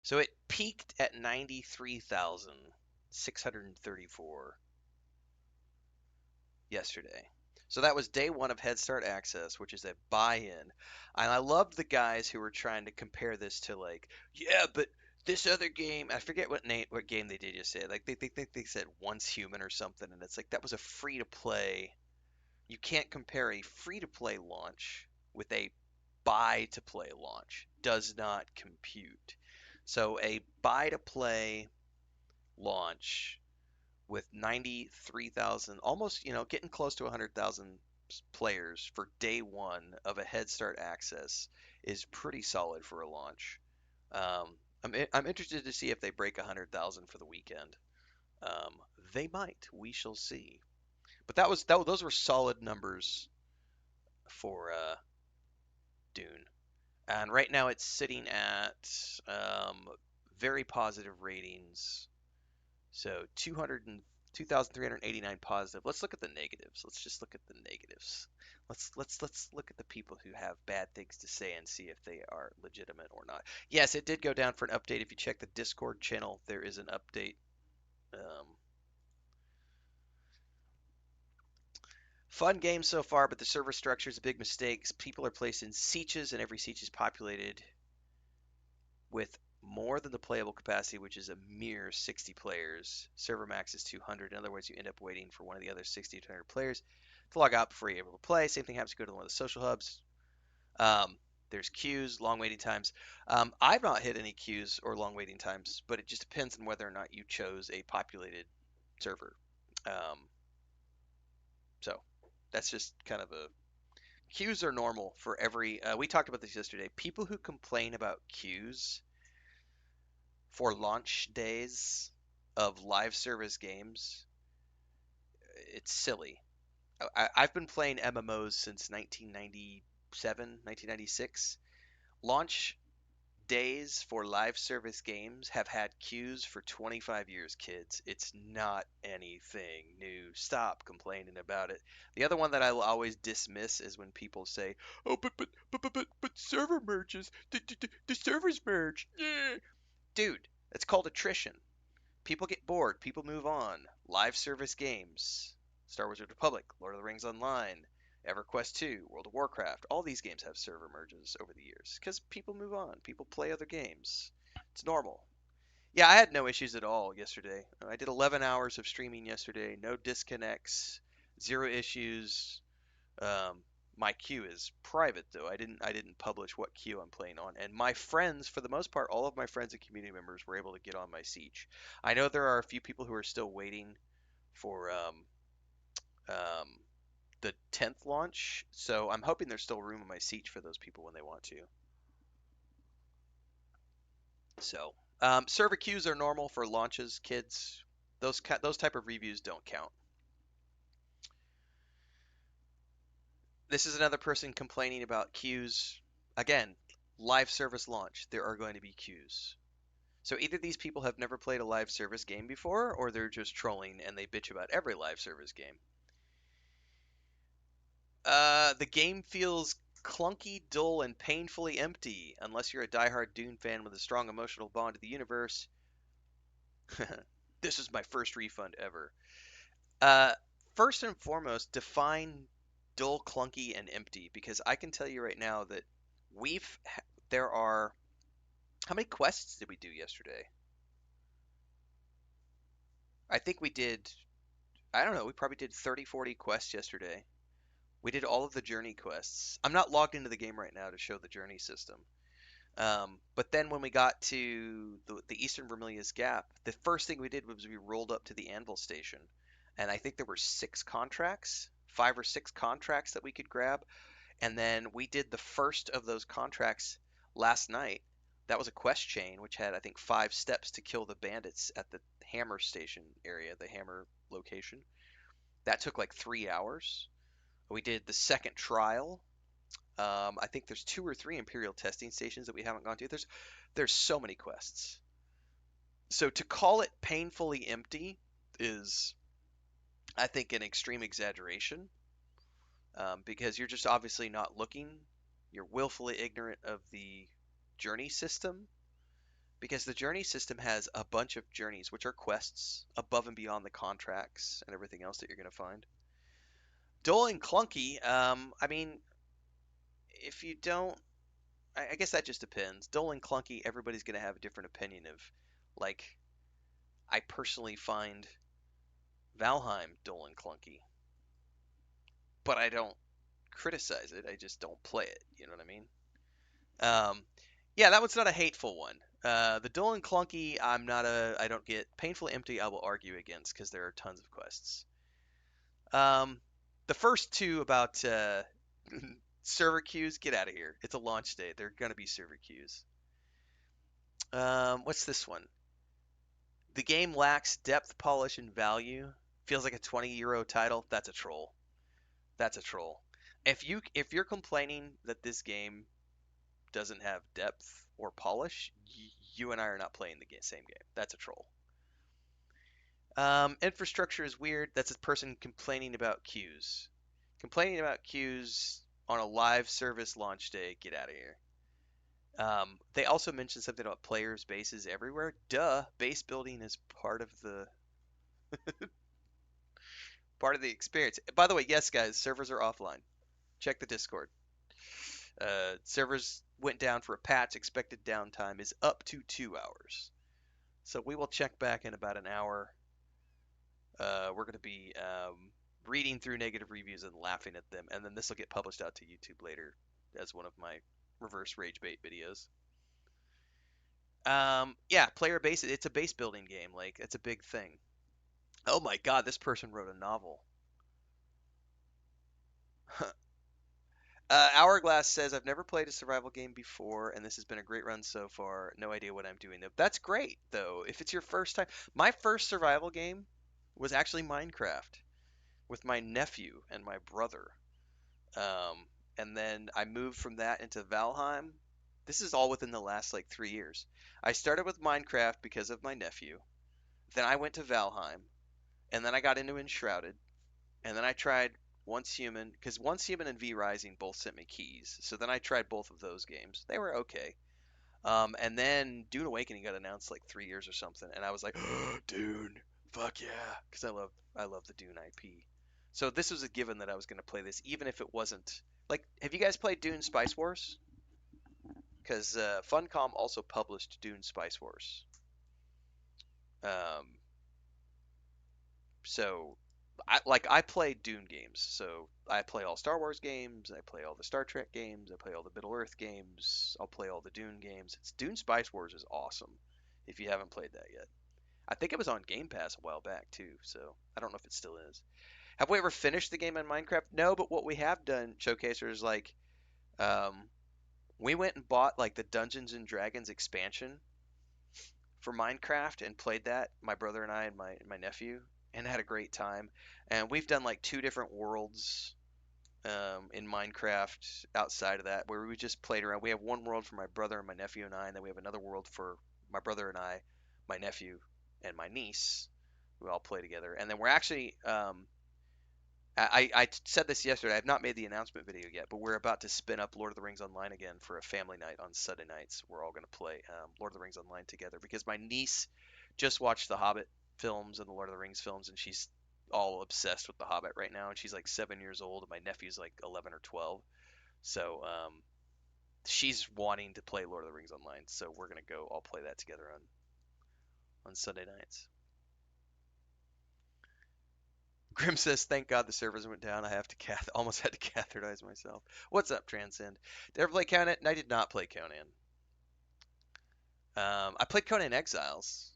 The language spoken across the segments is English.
So it peaked at 93,634 yesterday. So that was day one of Head Start Access, which is a buy-in. And I loved the guys who were trying to compare this to like, yeah, but this other game, I forget what game they did just say. Like they think they said Once Human or something, and it's like that was a free to play. You can't compare a free to play launch with a buy to play launch. Does not compute. So a buy to play launch with 93,000, almost, getting close to 100,000 players for day one of a Head Start access is pretty solid for a launch. I'm interested to see if they break 100,000 for the weekend. Um, they might. We shall see. But those were solid numbers for Dune. And right now it's sitting at very positive ratings. So 2,389 positive. Let's look at the negatives. Let's just look at the negatives. Let's look at the people who have bad things to say and see if they are legitimate or not. Yes, it did go down for an update. If you check the Discord channel, there is an update. Um, Fun game so far, but the server structure is a big mistake. People are placed in sieges, and every siege is populated with more than the playable capacity, which is a mere 60 players. Server max is 200. In other words, you end up waiting for one of the other 60 to 200 players to log out before you're able to play. Same thing happens to go to one of the social hubs. Um, there's queues, long waiting times. I've not hit any queues or long waiting times, but it just depends on whether or not you chose a populated server. Um, so that's just kind of a queues are normal for every. We talked about this yesterday. People who complain about queues for launch days of live service games, it's silly. Have been playing MMOs since 1997, 1996. Launch days for live service games have had queues for 25 years, kids. It's not anything new. Stop complaining about it. The other one that I will always dismiss is when people say, "Oh, but server merges. The servers merge." Yeah. Dude, it's called attrition. People get bored, people move on. Live service games, Star Wars: The Republic, Lord of the Rings Online, EverQuest 2, World of Warcraft, all these games have server merges over the years because people move on, people play other games. It's normal. Yeah, I had no issues at all yesterday. I did 11 hours of streaming yesterday, no disconnects, zero issues. Um, my queue is private though. I didn't publish what queue I'm playing on. And my friends, for the most part, all of my friends and community members were able to get on my siege. I know there are a few people who are still waiting for um, the 10th launch, so I'm hoping there's still room on my siege for those people when they want to. So server queues are normal for launches, kids. Those type of reviews don't count. This is another person complaining about queues. Again, live service launch, there are going to be queues. So either these people have never played a live service game before, or they're just trolling and they bitch about every live service game. The game feels clunky, dull, and painfully empty. Unless you're a diehard Dune fan with a strong emotional bond to the universe. This is my first refund ever. Uh, First and foremost, define dull, clunky, and empty, because I can tell you right now that we've there are how many quests did we do yesterday? I think we did, I don't know, we probably did 30, 40 quests yesterday. We did all of the journey quests. I'm not logged into the game right now to show the journey system. But then when we got to the Eastern Vermilius Gap, the first thing we did was we rolled up to the Anvil Station. And I think there were 6 contracts, 5 or 6 contracts that we could grab. And then we did the first of those contracts last night. That was a quest chain, which had, I think, 5 steps to kill the bandits at the Hammer Station area, the Hammer location. That took like 3 hours. We did the second trial. I think there's 2 or 3 Imperial testing stations that we haven't gone to. There's so many quests. So to call it painfully empty is, I think, an extreme exaggeration, because you're just obviously not looking. You're willfully ignorant of the journey system. because the journey system has a bunch of journeys, which are quests above and beyond the contracts and everything else that you're going to find. Dull and clunky. I mean, if you don't, I guess that just depends. Dull and clunky, everybody's going to have a different opinion of. Like, I personally find Valheim dull and clunky, but I don't criticize it. I just don't play it. You know what I mean? Um, yeah, that one's not a hateful one. The dull and clunky, I don't get painfully empty. I will argue against because there are tons of quests. Um, the first two about server queues, get out of here. It's a launch day. They're gonna be server queues. What's this one? The game lacks depth, polish, and value. Feels like a 20 euro title. That's a troll. That's a troll. If you're complaining that this game doesn't have depth or polish, you and I are not playing the same game. That's a troll. Infrastructure is weird. That's a person complaining about queues. Complaining about queues on a live service launch day. Get out of here. They also mentioned something about players' bases everywhere. Duh, base building is part of the experience. By the way, yes, guys, servers are offline. Check the Discord. Servers went down for a patch. Expected downtime is up to 2 hours. So we will check back in about an hour. We're going to be reading through negative reviews and laughing at them, and then this will get published out to YouTube later as one of my reverse rage bait videos. Yeah, player base. It's a base building game. Like, it's a big thing. Oh my God, this person wrote a novel. Hourglass says, I've never played a survival game before, and this has been a great run so far. No idea what I'm doing though. That's great though. If it's your first time, my first survival game was actually Minecraft with my nephew and my brother. Um, and then I moved from that into Valheim. This is all within the last like 3 years. I started with Minecraft because of my nephew. Then I went to Valheim, and then I got into Enshrouded, and then I tried Once Human because Once Human and V Rising both sent me keys. So then I tried both of those games. They were okay. And then Dune Awakening got announced like 3 years or something, and I was like, Dune, fuck yeah, because I love the Dune IP. So this was a given that I was going to play this, even if it wasn't like. Have you guys played Dune Spice Wars? Because Funcom also published Dune Spice Wars. Um, so I play Dune games. So I play all Star Wars games. I play all the Star Trek games. I play all the Middle Earth games. I'll play all the Dune games. Dune Spice Wars is awesome. If you haven't played that yet, I think it was on Game Pass a while back too. So I don't know if it still is. Have we ever finished the game in Minecraft? No, but what we have done, Showcaser, is like um, we went and bought like the Dungeons and Dragons expansion for Minecraft and played that, my brother and I and my nephew, and had a great time. And we've done like two different worlds in Minecraft outside of that where we just played around. We have one world for my brother and my nephew and I, and then we have another world for my brother and I, my nephew, and my niece. We all play together. And then we're actually I said this yesterday. I've not made the announcement video yet, but we're about to spin up Lord of the Rings Online again for a family night on Sunday nights. We're all going to play Lord of the Rings Online together because my niece just watched the Hobbit films and the Lord of the Rings films, and she's all obsessed with the Hobbit right now. And she's like 7 years old, and my nephew's like 11 or 12. So she's wanting to play Lord of the Rings Online. So we're going to go all play that together on Sunday nights. Grim says, "Thank God the servers went down. I have to almost had to catheterize myself." What's up, Transcend? Did I ever play Conan? I did not play Conan. I played Conan Exiles,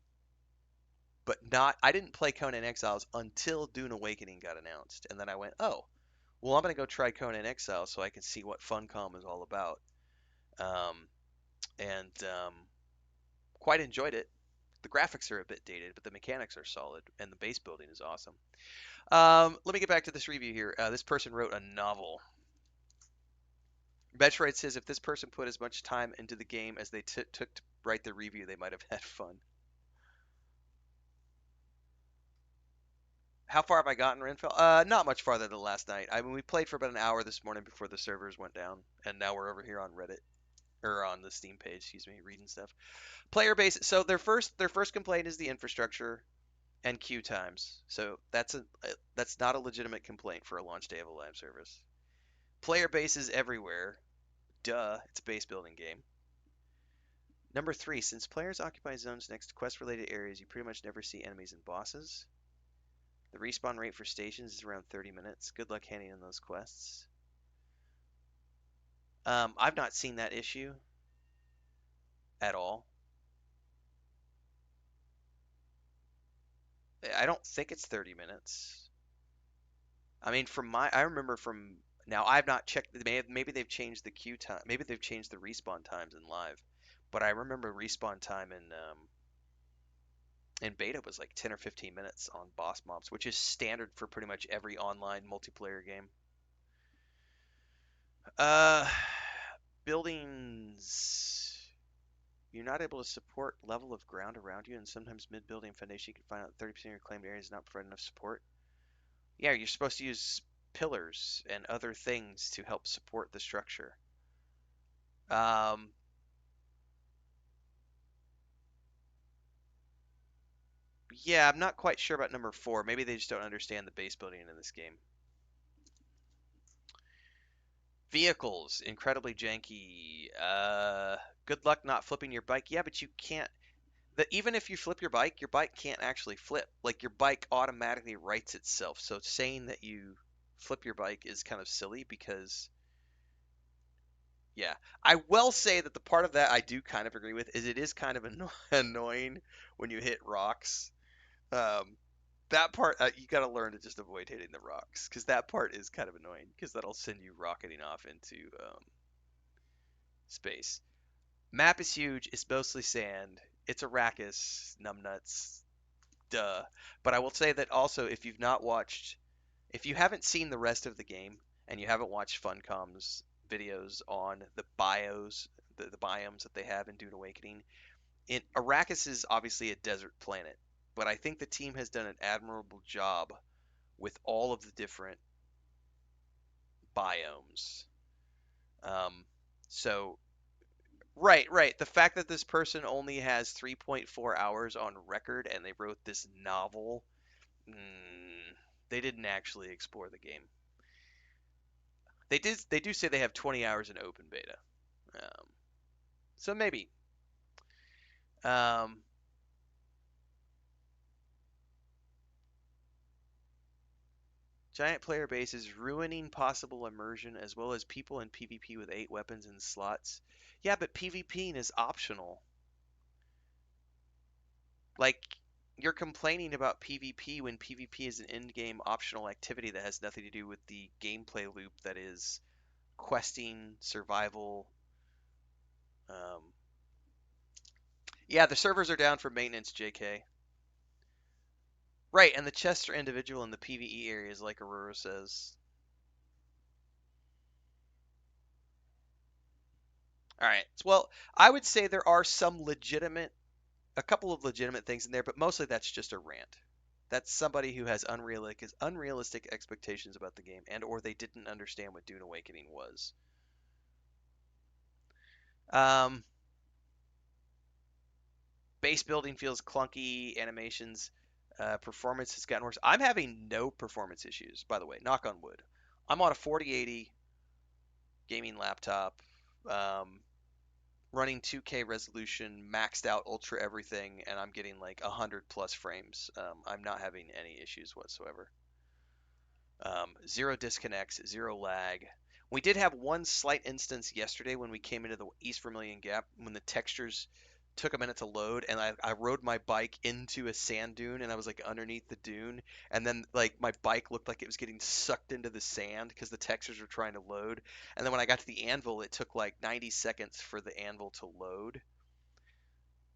but not. I didn't play Conan Exiles until Dune Awakening got announced, and then I went, "Oh, well, I'm gonna go try Conan Exiles so I can see what Funcom is all about." Um, and quite enjoyed it. The graphics are a bit dated, but the mechanics are solid, and the base building is awesome. Let me get back to this review here. This person wrote a novel. Metroid says if this person put as much time into the game as they took to write the review, they might have had fun. How far have I gotten, Renfail? Not much farther than last night. I mean, we played for about an hour this morning before the servers went down, and now we're over here on Reddit. or on the Steam page, excuse me, reading stuff. Player base. So their first complaint is the infrastructure and queue times. So that's not a legitimate complaint for a launch day of a live service. Player base is everywhere. Duh, it's a base building game. Number three, since players occupy zones next to quest-related areas, you pretty much never see enemies and bosses. The respawn rate for stations is around 30 minutes. Good luck handing in those quests. I've not seen that issue at all. I don't think it's 30 minutes. I mean, I remember from now I've not checked. Maybe they've changed the queue time. Maybe they've changed the respawn times in live. But I remember respawn time in beta was like 10 or 15 minutes on boss mobs, which is standard for pretty much every online multiplayer game. Uh, buildings. You're not able to support level of ground around you, and sometimes mid-building foundation you can find out 30% of your claimed area does not provide enough support. Yeah, you're supposed to use pillars and other things to help support the structure. Um, yeah, I'm not quite sure about number four. Maybe they just don't understand the base building in this game. Vehicles, incredibly janky. Good luck not flipping your bike. Yeah, but you can't. Even if you flip your bike can't actually flip. Like your bike automatically rights itself. So saying that you flip your bike is kind of silly because, yeah, I will say that the part of that I do kind of agree with is it is kind of annoying when you hit rocks. Um, that part you got to learn to just avoid hitting the rocks because that part is kind of annoying because that'll send you rocketing off into space. Map is huge. It's mostly sand. It's Arrakis, numbnuts, duh. But I will say that also, if you haven't seen the rest of the game and you haven't watched Funcom's videos on the the biomes that they have in Dune Awakening, Arrakis is obviously a desert planet, but I think the team has done an admirable job with all of the different biomes. Um, so right, right. The fact that this person only has 3.4 hours on record and they wrote this novel, mm, they didn't actually explore the game. They do say they have 20 hours in open beta. Um, so maybe. Um, giant player base is ruining possible immersion as well as people in PvP with 8 weapons and slots. Yeah, but PvPing is optional. Like, you're complaining about PvP when PvP is an in-game optional activity that has nothing to do with the gameplay loop that is questing, survival. Um, yeah, the servers are down for maintenance, JK. Right, and the chests are individual in the PvE areas, like Aurora says. All right. Well, I would say there are a couple of legitimate things in there, but mostly that's just a rant. That's somebody who has unrealistic expectations about the game, and or they didn't understand what Dune Awakening was. Um, base building feels clunky. Animations, performance has gotten worse. I'm having no performance issues, by the way. Knock on wood. I'm on a 4080 gaming laptop. Um, running 2K resolution, maxed out ultra everything, and I'm getting like 100 plus frames. I'm not having any issues whatsoever. Zero disconnects, zero lag. We did have one slight instance yesterday when we came into the East Vermilion Gap when the textures took a minute to load, and I rode my bike into a sand dune, and I was like underneath the dune, and then like my bike looked like it was getting sucked into the sand because the textures were trying to load, and then when I got to the anvil, it took like 90 seconds for the anvil to load.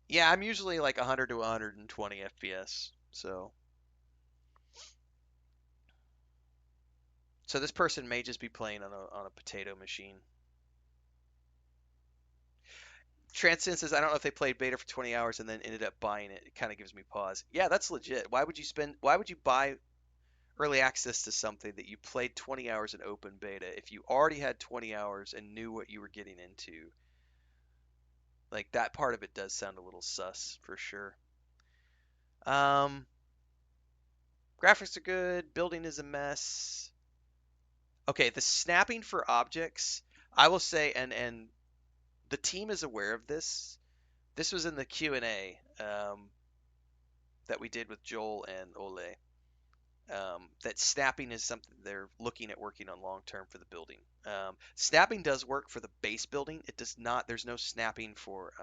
Yeah, I'm usually like 100 to 120 FPS, so this person may just be playing on a potato machine. Transcend says, I don't know if they played beta for 20 hours and then ended up buying it. It kind of gives me pause. Yeah, that's legit. Why would you buy early access to something that you played 20 hours in open beta if you already had 20 hours and knew what you were getting into? Like that part of it does sound a little sus for sure. Um, Graphics are good. Building is a mess. Okay, the snapping for objects, I will say, and the team is aware of this. This was in the Q&A that we did with Joel and Ole. That snapping is something they're looking at working on long term for the building. Snapping does work for the base building. It does not. There's no snapping for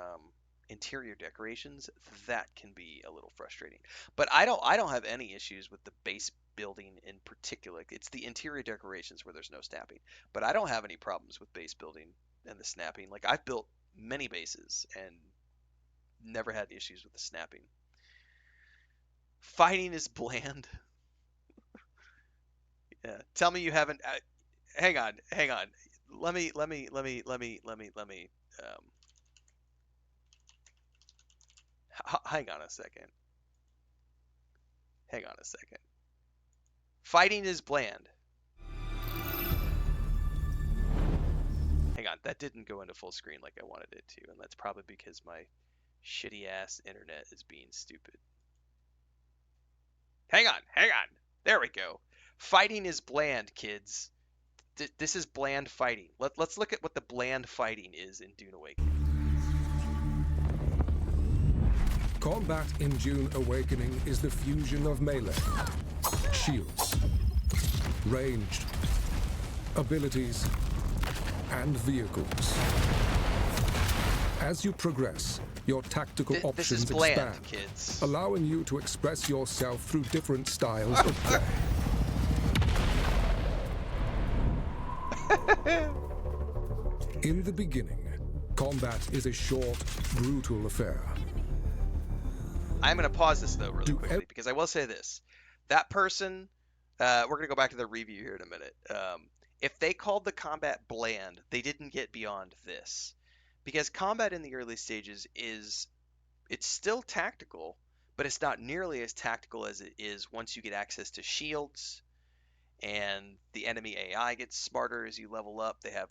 interior decorations. That can be a little frustrating. But I don't have any issues with the base building in particular. It's the interior decorations where there's no snapping. But I don't have any problems with base building and the snapping. Like I've built many bases and never had issues with the snapping. Fighting is bland. Yeah. Tell me you haven't. Hang on, hang on. Let me. Hang on a second. Hang on a second. Fighting is bland. Hang on, that didn't go into full screen like I wanted it to, and that's probably because my shitty ass internet is being stupid. Hang on, hang on. There we go. Fighting is bland, kids. This is bland fighting. Let's look at what the bland fighting is in Dune Awakening. Combat in Dune Awakening is the fusion of melee, shields, ranged, abilities, and vehicles. As you progress, your tactical options expand, kids. allowing you to express yourself through different styles of play. In the beginning, combat is a short, brutal affair. I'm going to pause this, though, really quickly, because I will say this. That person, we're going to go back to the review here in a minute. If they called the combat bland, they didn't get beyond this. Because combat in the early stages it's still tactical, but it's not nearly as tactical as it is once you get access to shields, and the enemy AI gets smarter as you level up. They have,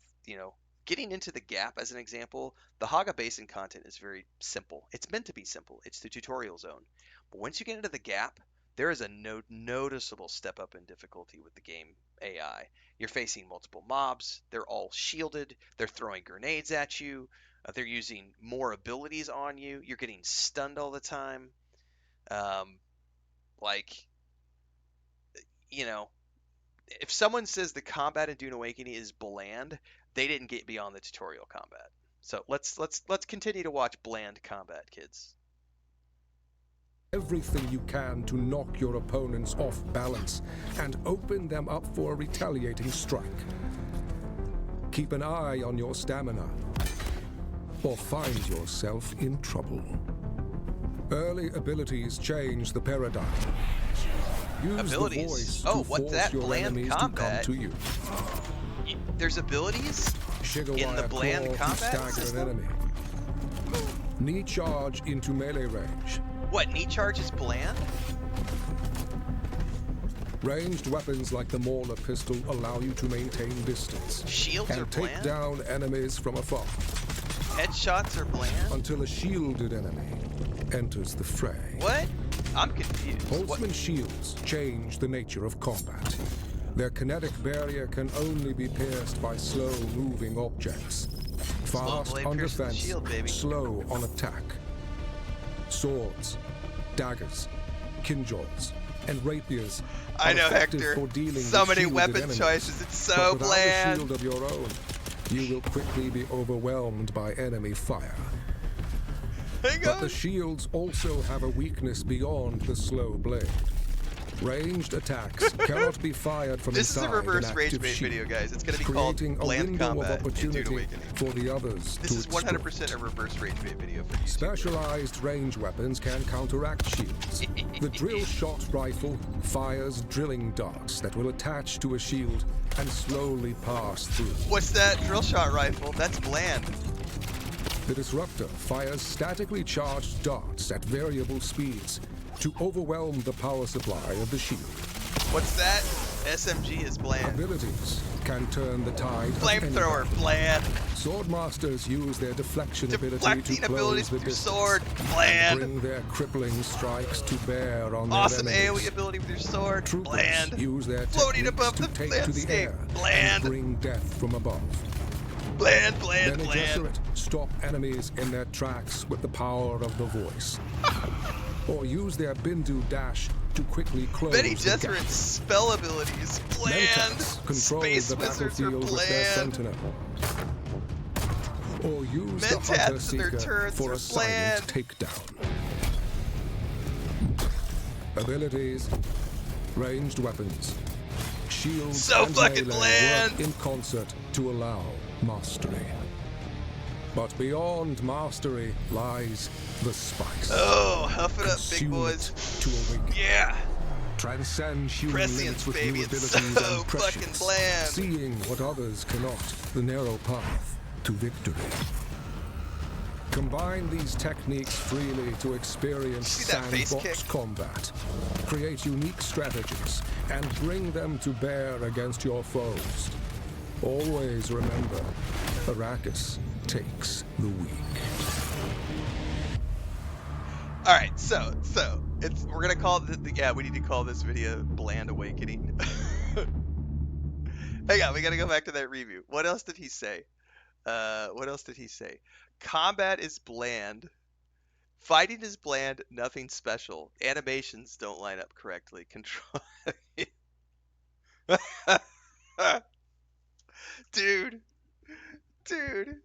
getting into the gap, as an example, the Haga Basin content is very simple. It's meant to be simple. It's the tutorial zone. But once you get into the gap, there is a noticeable step up in difficulty with the game AI. You're facing multiple mobs. They're all shielded. They're throwing grenades at you. They're using more abilities on you. You're getting stunned all the time. If someone says the combat in Dune Awakening is bland, they didn't get beyond the tutorial combat. So let's continue to watch bland combat, kids. Everything you can to knock your opponents off balance and open them up for a retaliating strike. Keep an eye on your stamina, or find yourself in trouble. Early abilities change the paradigm. Use abilities. The voice to force bland your enemies combat. to come to you. There's abilities in the bland combat system? An enemy. Knee charge into melee range. What, knee charge is bland? Ranged weapons like the Mauler pistol allow you to maintain distance. Shields are and bland? take down enemies from afar. Headshots are bland? Until a shielded enemy enters the fray. What? I'm confused. Holtzman shields change the nature of combat. Their kinetic barrier can only be pierced by slow-moving objects. Fast on defense, slow on attack. Swords, daggers, kinjals, and rapiers. I know, Hector. So many weapon choices. It's so bland. Without a shield of your own, you will quickly be overwhelmed by enemy fire. But the shields also have a weakness beyond the slow blade. Ranged attacks cannot be fired from this inside is a reverse an rage active bait shield, video, guys. It's going to be called Bland Combat in Dune Awakening. For the others this is 100% a reverse rage bait video for you. Specialized range weapons can counteract shields. The drill shot rifle fires drilling darts that will attach to a shield and slowly pass through. What's that drill shot rifle? That's bland. The disruptor fires statically charged darts at variable speeds to overwhelm the power supply of the shield. What's that? SMG is bland. Abilities can turn the tide of any Flamethrower, battle. bland. Swordmasters use their deflection ability to Deflecting close abilities the with your distance sword, and bland. bring their crippling strikes to bear on Awesome their AoE enemies. ability with your sword, Troopers bland. use their Floating techniques above to the take to the landscape, air and bland. bring death from above. Bland, bland, Bene bland. Gesserit stop enemies in their tracks with the power of the voice. Or use their Bindu dash to quickly close Bene the gap. Gesserit's spell abilities, bland. Mentats control Space the wizards are battlefield with their bland. sentinel. Or use the Mentats Hunter and their Seeker turrets for are a silent bland. takedown. Abilities, ranged weapons, shields So and fucking melee bland. work in concert to allow mastery. But beyond mastery lies the spice. Oh, huff it up, big Consume boys. it to awaken. Yeah. Transcend human Prescience, limits with baby, new it's abilities so and fucking prescience. bland. Seeing what others cannot, the narrow path to victory. Combine these techniques freely to experience See that face sandbox kick? combat. Create unique strategies and bring them to bear against your foes. Always remember, Arrakis takes the weak. All right, so we're gonna call we need to call this video "Bland Awakening." Hang on, we gotta go back to that review. What else did he say? What else did he say? Combat is bland. Fighting is bland. Nothing special. Animations don't line up correctly. Control. Dude, dude.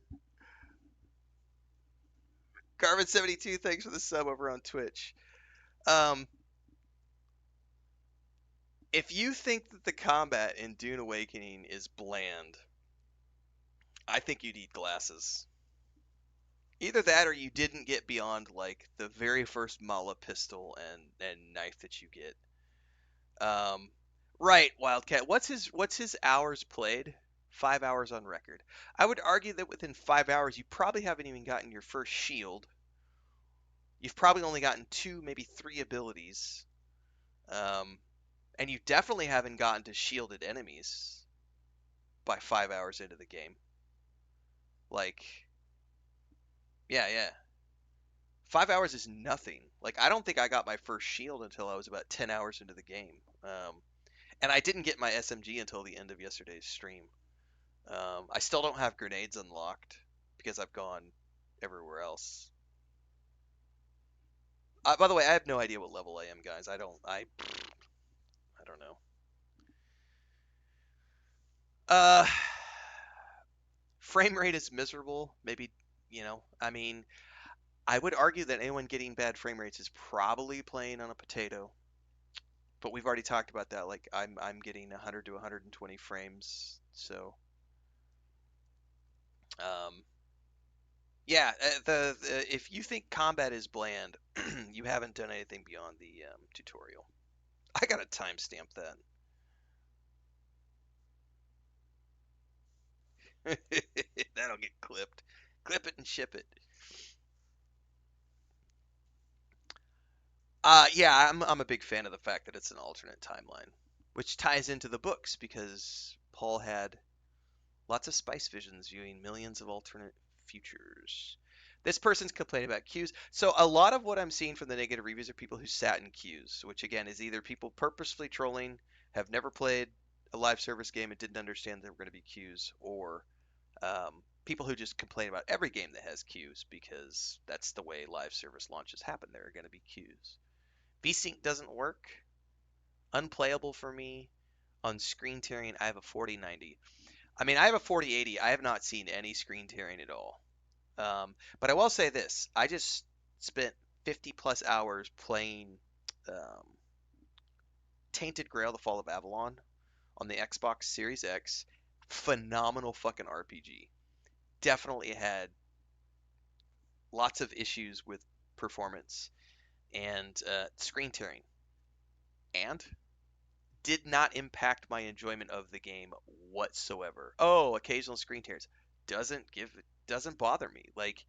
Garvin72, thanks for the sub over on Twitch. Um, if you think that the combat in Dune Awakening is bland, I think you need glasses. Either that or you didn't get beyond like the very first Mala pistol and knife that you get. Um, right, Wildcat. What's his hours played? 5 hours on record. I would argue that within 5 hours you probably haven't even gotten your first shield. You've probably only gotten two, maybe three abilities. Um, and you definitely haven't gotten to shielded enemies by 5 hours into the game. Like, yeah. 5 hours is nothing. Like, I don't think I got my first shield until I was about 10 hours into the game. And I didn't get my SMG until the end of yesterday's stream. I still don't have grenades unlocked because I've gone everywhere else. By the way, I have no idea what level I am, guys. I don't know. Uh, frame rate is miserable. Maybe, I mean, I would argue that anyone getting bad frame rates is probably playing on a potato. But we've already talked about that. Like I'm getting 100 to 120 frames. So, um, yeah, if you think combat is bland, you haven't done anything beyond the tutorial. I gotta timestamp that. That'll get clipped. Clip it and ship it. Yeah, I'm a big fan of the fact that it's an alternate timeline, which ties into the books because Paul had lots of spice visions viewing millions of alternate futures. This person's complaining about queues. So a lot of what I'm seeing from the negative reviews are people who sat in queues, which again is either people purposefully trolling, have never played a live service game and didn't understand there were going to be queues, or people who just complain about every game that has queues because that's the way live service launches happen. There are going to be queues. VSync doesn't work. Unplayable for me. On screen tearing, I have a 4090. I mean, I have a 4080. I have not seen any screen tearing at all. But I will say this: I just spent 50 plus hours playing um, Tainted Grail: The Fall of Avalon on the Xbox Series X. Phenomenal fucking RPG. Definitely had lots of issues with performance and screen tearing, and did not impact my enjoyment of the game whatsoever. Oh, occasional screen tears doesn't bother me. Like,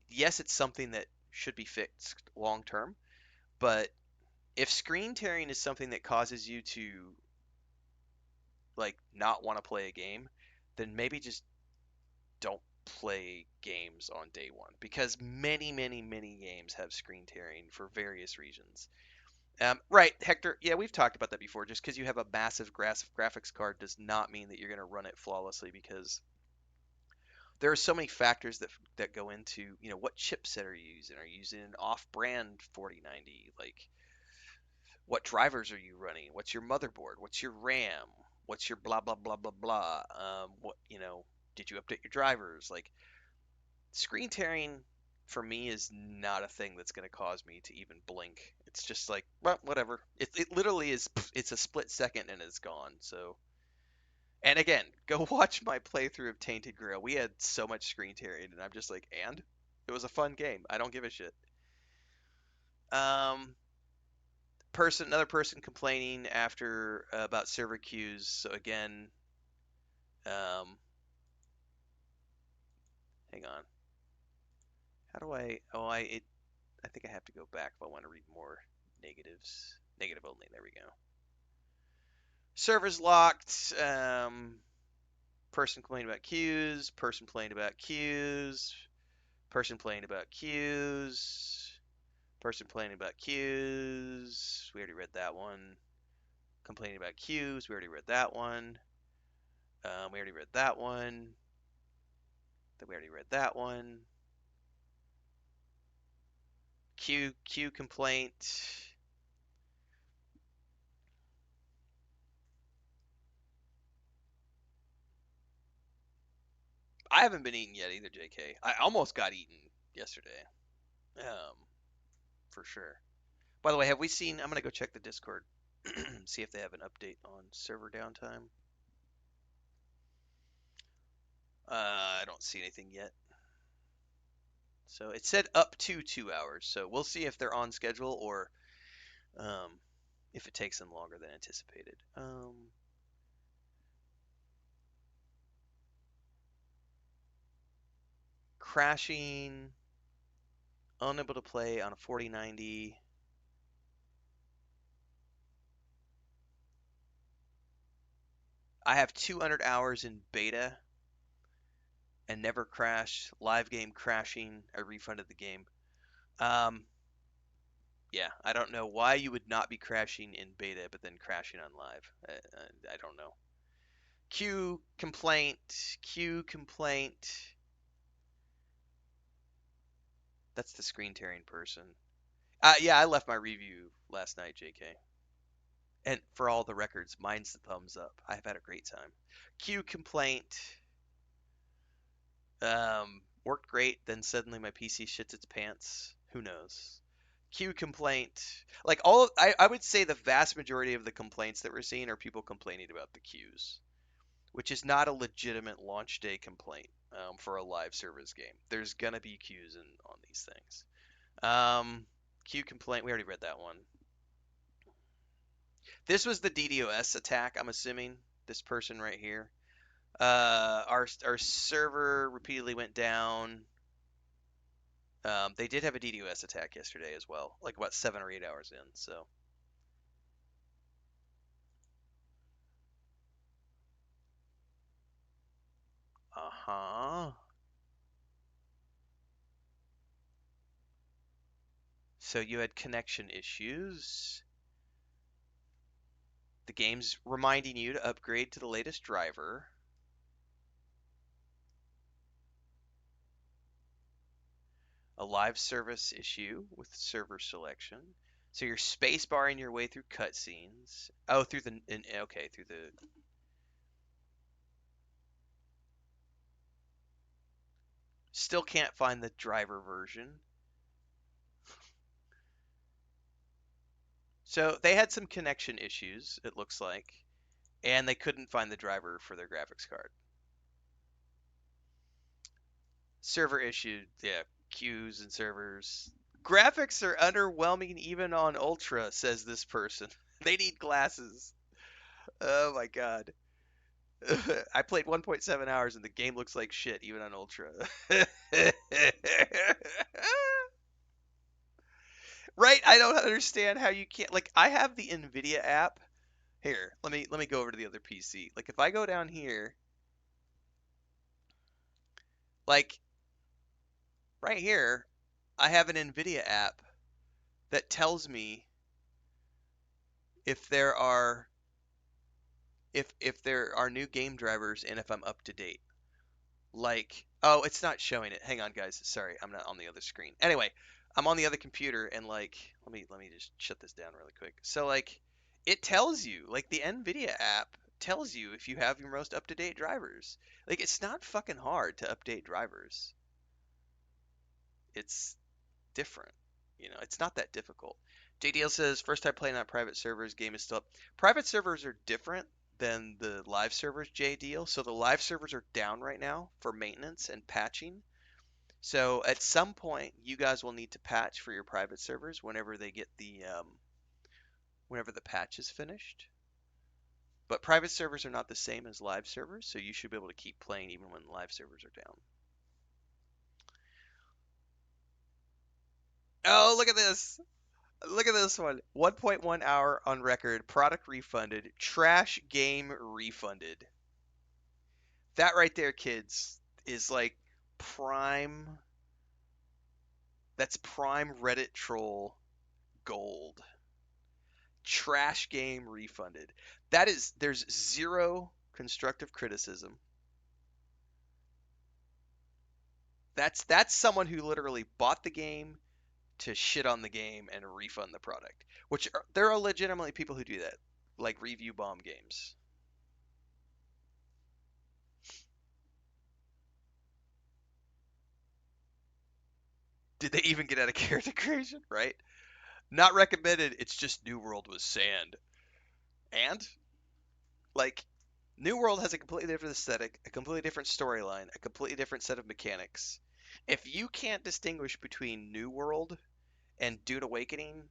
yes, it's something that should be fixed long term, but if screen tearing is something that causes you to like not want to play a game, then maybe just don't play games on day one because many games have screen tearing for various reasons. Right, Hector. Yeah, we've talked about that before. Just because you have a massive graphics card does not mean that you're going to run it flawlessly because there are so many factors that go into, what chipset are you using? Are you using an off-brand 4090? Like, what drivers are you running? What's your motherboard? What's your RAM? What's your blah blah blah blah blah? Did you update your drivers? Like, screen tearing for me is not a thing that's going to cause me to even blink. It's just like, well, whatever. It literally is. It's a split second and it's gone. So, and again, go watch my playthrough of Tainted Grail. We had so much screen tearing, and I'm just like, and it was a fun game. I don't give a shit. Um, another person complaining after about server queues. So again, um, hang on. How do I? Oh, I think I have to go back if I want to read more negatives. Negative only. There we go. Servers locked. Person complaining about queues. Person complaining about queues. Person complaining about queues. Person complaining about queues. We already read that one. Complaining about queues. We already read that one. We already read that one. Then we already read that one. Queue complaint. I haven't been eating yet either, JK. I almost got eaten yesterday. Um, for sure. By the way, have we seen? I'm gonna go check the Discord, see if they have an update on server downtime. I don't see anything yet. So it said up to 2 hours. So we'll see if they're on schedule or um, if it takes them longer than anticipated. Crashing, unable to play on a 4090. I have 200 hours in beta and never crashed. Live game crashing. I refunded the game. Um, yeah, I don't know why you would not be crashing in beta, but then crashing on live. I don't know. Q complaint. Q complaint. That's the screen tearing person. Yeah, I left my review last night, JK. And for all the records, mine's the thumbs up. I've had a great time. Q complaint. Worked great. Then suddenly my PC shits its pants. Who knows? Q complaint. Like I would say the vast majority of the complaints that we're seeing are people complaining about the queues, which is not a legitimate launch day complaint for a live service game. There's gonna be queues on these things. Q complaint. We already read that one. This was the DDoS attack. I'm assuming this person right here. Our server repeatedly went down. They did have a DDoS attack yesterday as well, like about 7 or 8 hours in. So, uh-huh. So you had connection issues. The game's reminding you to upgrade to the latest driver. A live service issue with server selection. So you're space barring your way through cutscenes. Oh, okay, through the. Still can't find the driver version. So they had some connection issues, it looks like, and they couldn't find the driver for their graphics card. Server issue, yeah, queues and servers. Graphics are underwhelming even on Ultra, says this person. They need glasses. Oh my god. I played 1.7 hours and the game looks like shit even on Ultra. Right? I don't understand how you can't. Like, I have the NVIDIA app. Here, let me go over to the other PC. Like if I go down here, like right here, I have an NVIDIA app that tells me if there are if there are new game drivers and if I'm up to date. Like, oh, it's not showing it. Hang on, guys. Sorry, I'm not on the other screen. Anyway, I'm on the other computer and like, let me just shut this down really quick. So like, it tells you, like the NVIDIA app tells you if you have your most up-to-date drivers. Like, it's not fucking hard to update drivers. It's different. It's not that difficult. JDL says first time playing on private servers, game is still up. Private servers are different than the live servers, JDL. So the live servers are down right now for maintenance and patching. So at some point, you guys will need to patch for your private servers whenever they get whenever the patch is finished. But private servers are not the same as live servers, so you should be able to keep playing even when live servers are down. Oh, look at this! Look at this one. 1.1 hour on record. Product refunded. Trash game refunded. That right there, kids, is like prime. That's prime Reddit troll gold. Trash game refunded. There's zero constructive criticism. That's someone who literally bought the game to shit on the game and refund the product. There are legitimately people who do that, like review bomb games. Did they even get out of character creation? Right? Not recommended. It's just New World was sand. And like New World has a completely different aesthetic, a completely different storyline, a completely different set of mechanics. If you can't distinguish between New World and Dune Awakening,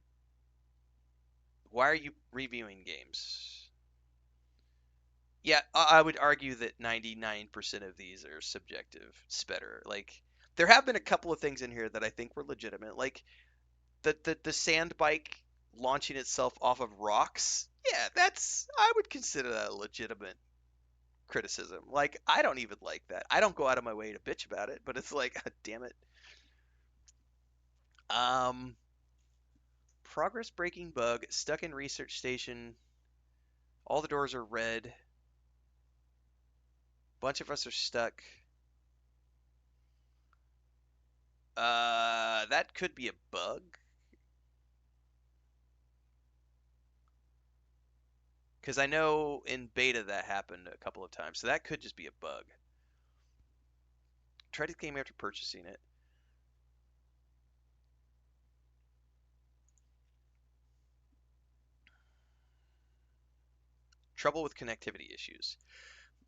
why are you reviewing games? Yeah, I would argue that 99% of these are subjective. It's better. Like, there have been a couple of things in here that I think were legitimate. Like, the sand bike launching itself off of rocks. Yeah, I would consider that a legitimate criticism. Like, I don't even like that. I don't go out of my way to bitch about it, but it's like, damn it. Um, Progress breaking bug, stuck in research station. All the doors are red. Bunch of us are stuck. That could be a bug. Because I know in beta that happened a couple of times, so that could just be a bug. Try the game after purchasing it. Trouble with connectivity issues.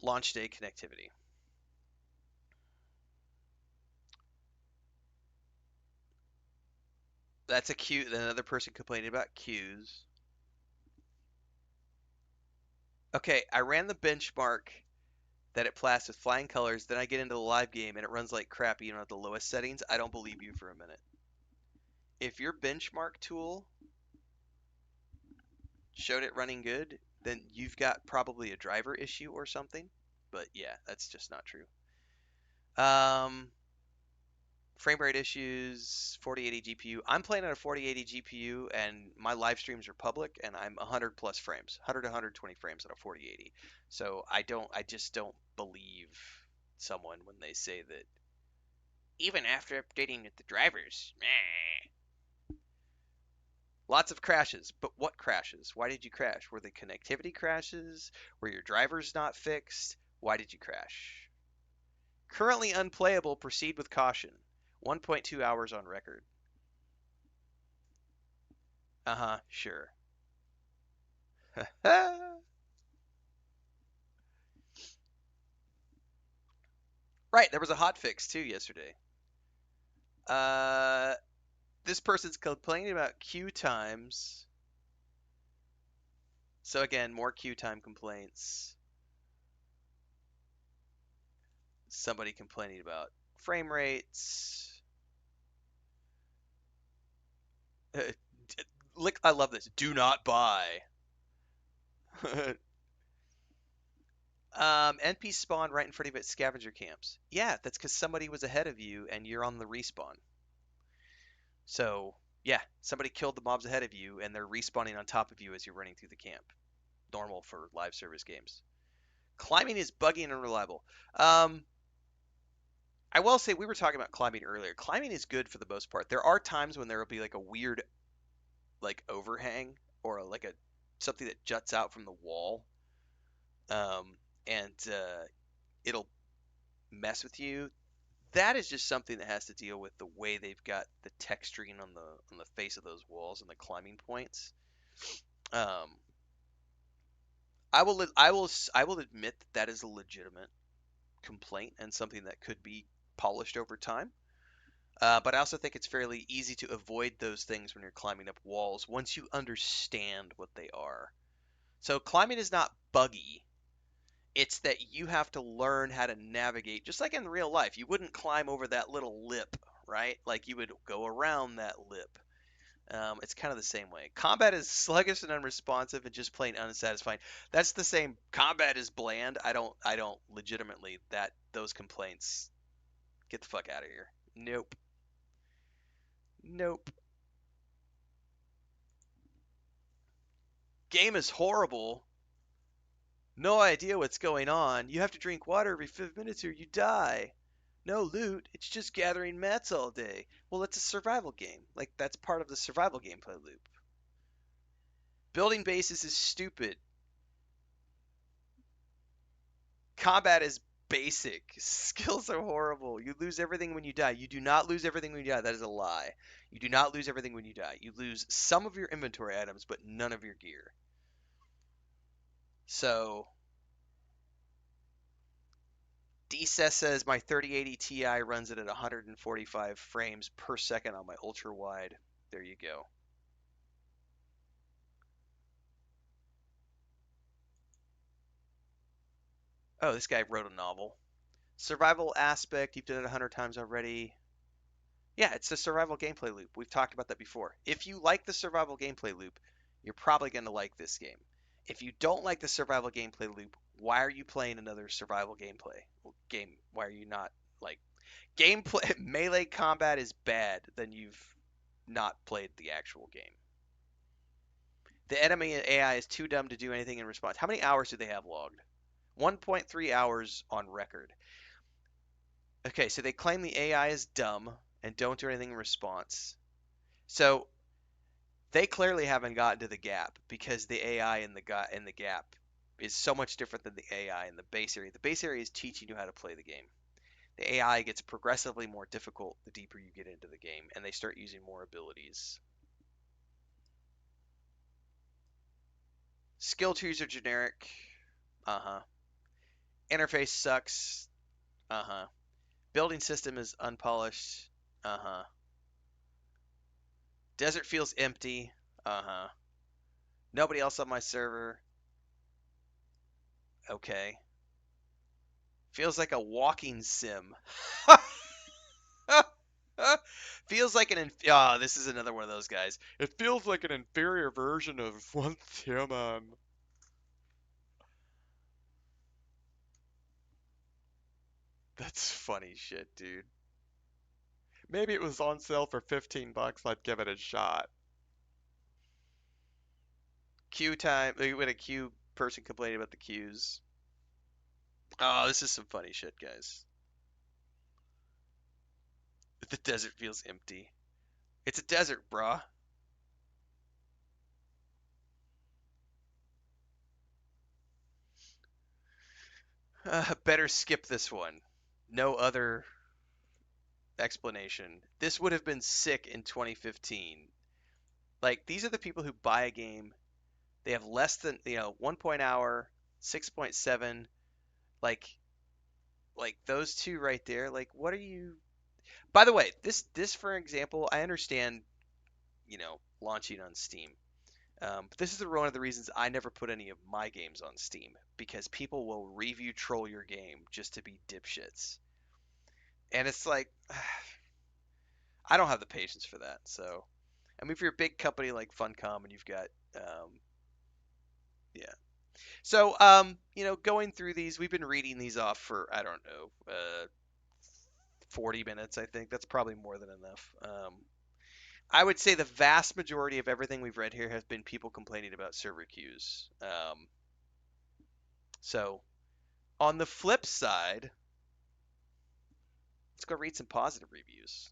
Launch day connectivity. That's a queue. Another person complaining about queues. Okay, I ran the benchmark that it plays with flying colors. Then I get into the live game and it runs like crap even at the lowest settings. I don't believe you for a minute. If your benchmark tool showed it running good, then you've got probably a driver issue or something. But yeah, that's just not true. Um, Frame rate issues, 4080 GPU. I'm playing on a 4080 GPU, and my live streams are public, and I'm 100 plus frames, 100 to 120 frames on a 4080. So I just don't believe someone when they say that even after updating the drivers, meh. Lots of crashes, but what crashes? Why did you crash? Were they connectivity crashes? Were your drivers not fixed? Why did you crash? Currently unplayable, proceed with caution. 1.2 hours on record. Uh-huh, sure. Right, there was a hot fix too yesterday. Uh, this person's complaining about queue times. So again, more queue time complaints. Somebody complaining about frame rates. Look, I love this. Do not buy. NPC spawn right in front of you at scavenger camps. Yeah, that's because somebody was ahead of you and you're on the respawn. So, yeah, somebody killed the mobs ahead of you and they're respawning on top of you as you're running through the camp. Normal for live service games. Climbing is buggy and unreliable. Um, I will say we were talking about climbing earlier. Climbing is good for the most part. There are times when there will be like a weird like overhang or like a something that juts out from the wall, and it'll mess with you. That is just something that has to deal with the way they've got the texturing on the face of those walls and the climbing points. Um, I will admit that that is a legitimate complaint and something that could be polished over time. But I also think it's fairly easy to avoid those things when you're climbing up walls once you understand what they are. So climbing is not buggy. It's that you have to learn how to navigate, just like in real life. You wouldn't climb over that little lip, right? Like you would go around that lip. It's kind of the same way. Combat is sluggish and unresponsive and just plain unsatisfying. That's the same. Combat is bland. I don't legitimately that those complaints. Get the fuck out of here. Nope. Nope. Game is horrible. No idea what's going on. You have to drink water every 5 minutes or you die. No loot. It's just gathering mats all day. Well, it's a survival game. Like, that's part of the survival gameplay loop. Building bases is stupid. Combat is basic. Skills are horrible. You lose everything when you die. You do not lose everything when you die. That is a lie. You do not lose everything when you die. You lose some of your inventory items, but none of your gear. So, DSES says my 3080 Ti runs it at 145 frames per second on my ultra wide. There you go. Oh, this guy wrote a novel. Survival aspect, you've done it 100 times already. Yeah, it's a survival gameplay loop. We've talked about that before. If you like the survival gameplay loop, you're probably going to like this game. If you don't like the survival gameplay loop, why are you playing another survival gameplay game? Why are you not like gameplay melee combat is bad, then you've not played the actual game. The enemy AI is too dumb to do anything in response. How many hours do they have logged? 1.3 hours on record. Okay, so they claim the AI is dumb and don't do anything in response. So they clearly haven't gotten to the gap because the AI in the gap is so much different than the AI in the base area. The base area is teaching you how to play the game. The AI gets progressively more difficult the deeper you get into the game, and they start using more abilities. Skill trees are generic. Uh huh. Interface sucks. Uh huh. Building system is unpolished. Uh huh. Desert feels empty. Uh huh. Nobody else on my server. Okay. Feels like a walking sim. Feels like oh, this is another one of those guys. It feels like an inferior version of Once Human. That's funny shit, dude. Maybe it was on sale for 15 bucks. I'd give it a shot. Queue time. When a queue person complaining about the queues. Oh, this is some funny shit, guys. The desert feels empty. It's a desert, brah. Better skip this one. No other explanation. This would have been sick in 2015. Like, these are the people who buy a game. They have less than, 1 point hour, 6.7. Like, those two right there. Like, what are you? By the way, this for example, I understand, launching on Steam. But this is one of the reasons I never put any of my games on Steam because people will review troll your game just to be dipshits. And it's like, I don't have the patience for that. So, I mean, if you're a big company like Funcom and you've got, yeah. So, going through these, we've been reading these off for, I don't know, 40 minutes, I think. That's probably more than enough. I would say the vast majority of everything we've read here has been people complaining about server queues. So, on the flip side, let's go read some positive reviews.